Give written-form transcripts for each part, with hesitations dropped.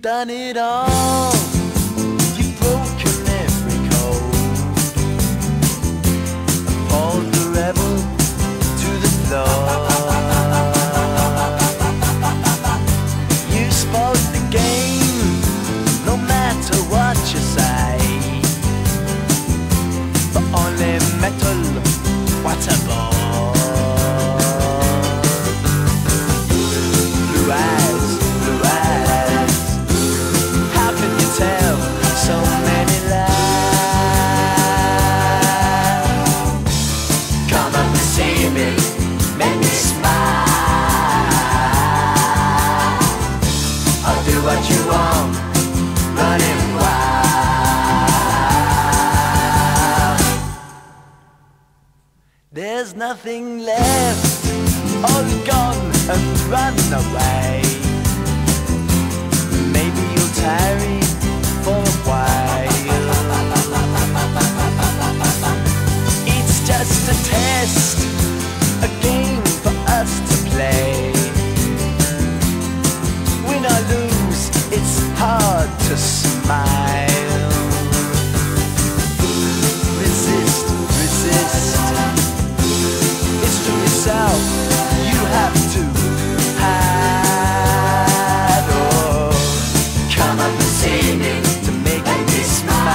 done it all. You've broken every code, pulled the rebel to the floor. You spoke the game, no matter what you say. But only metal, what a bore. Blue eyes, blue eyes, how can you tell so many lies? Come up and see me, make me smile. I'll do what you want, running wild. There's nothing left, all gone and run away. Maybe you'll tarry for a while. It's just a test, a game for us to play. Win or lose, it's hard to smile. Resist, resist. It's to yourself you have to hide. Oh, come up and see me to make me smile.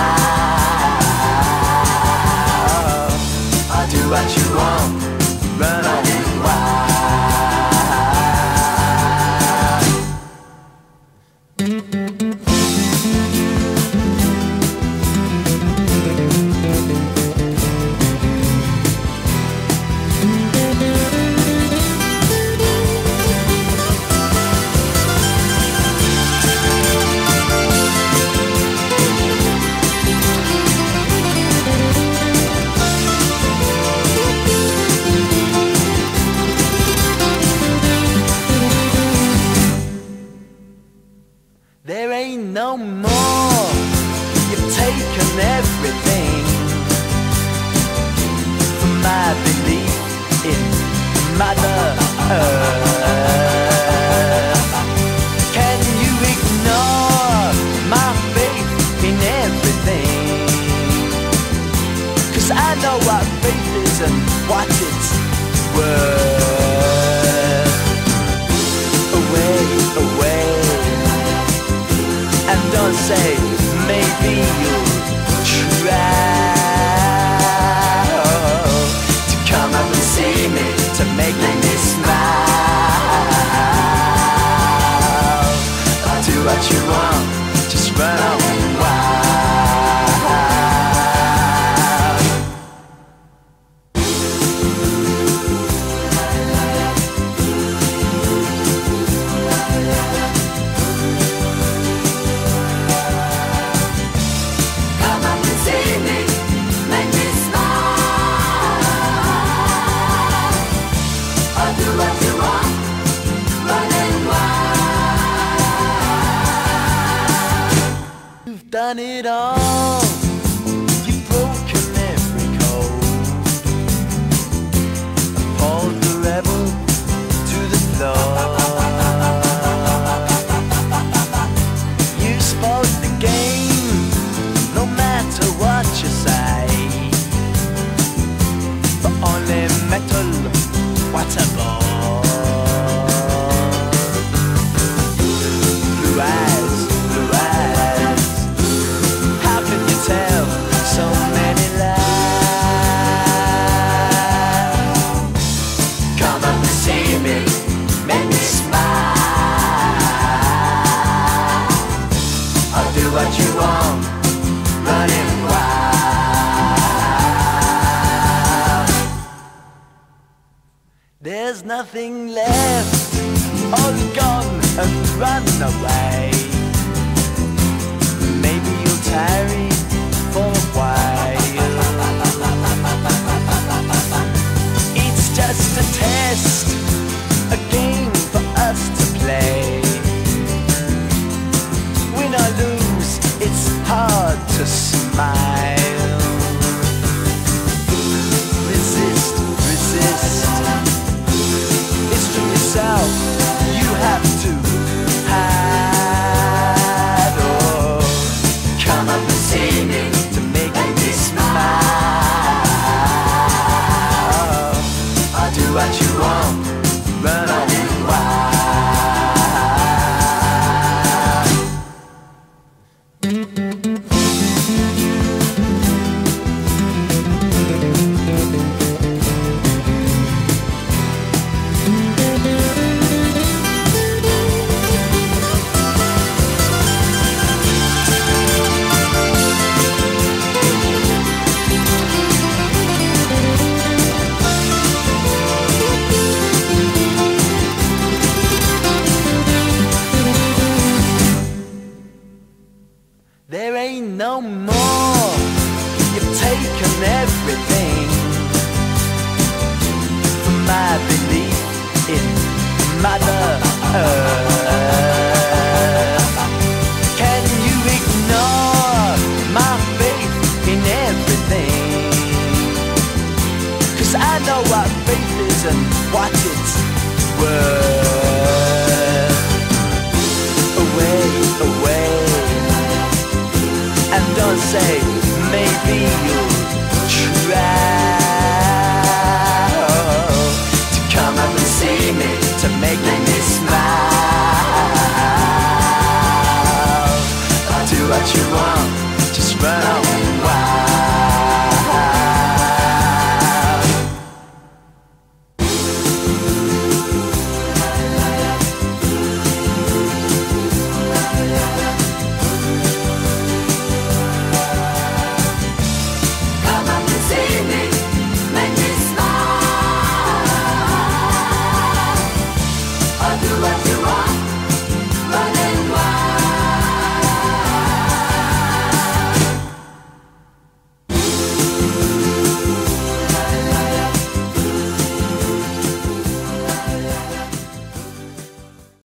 I'll do what you want, run on and wild. There ain't no more, you've taken everything from my belief in Mother Earth. Can you ignore my faith in everything? 'Cause I know what faith is and what it's worth. Away, away, and don't say maybe you'll try to come up and see me to make me smile. I'll do what you want, just run on wild. You've done it all. You've broken every code, pulled the rebel to the floor. You spoke the game, no matter what you say. But only metal, what a bore. Blue eyes, blue eyes, how can you tell so many lies? Come up and see me, make me smile. I'll do what you want, running wild. There's nothing left, all gone and run away. Maybe you'll tarry for a while. It's just a test, a game for us to play. Win or lose, it's hard to smile. Resist, resist. It's to yourself you have to hide. Mother Earth. Can you ignore my faith in everything? 'Cause I know what faith is and what it's worth. Away, away, and don't say maybe you'll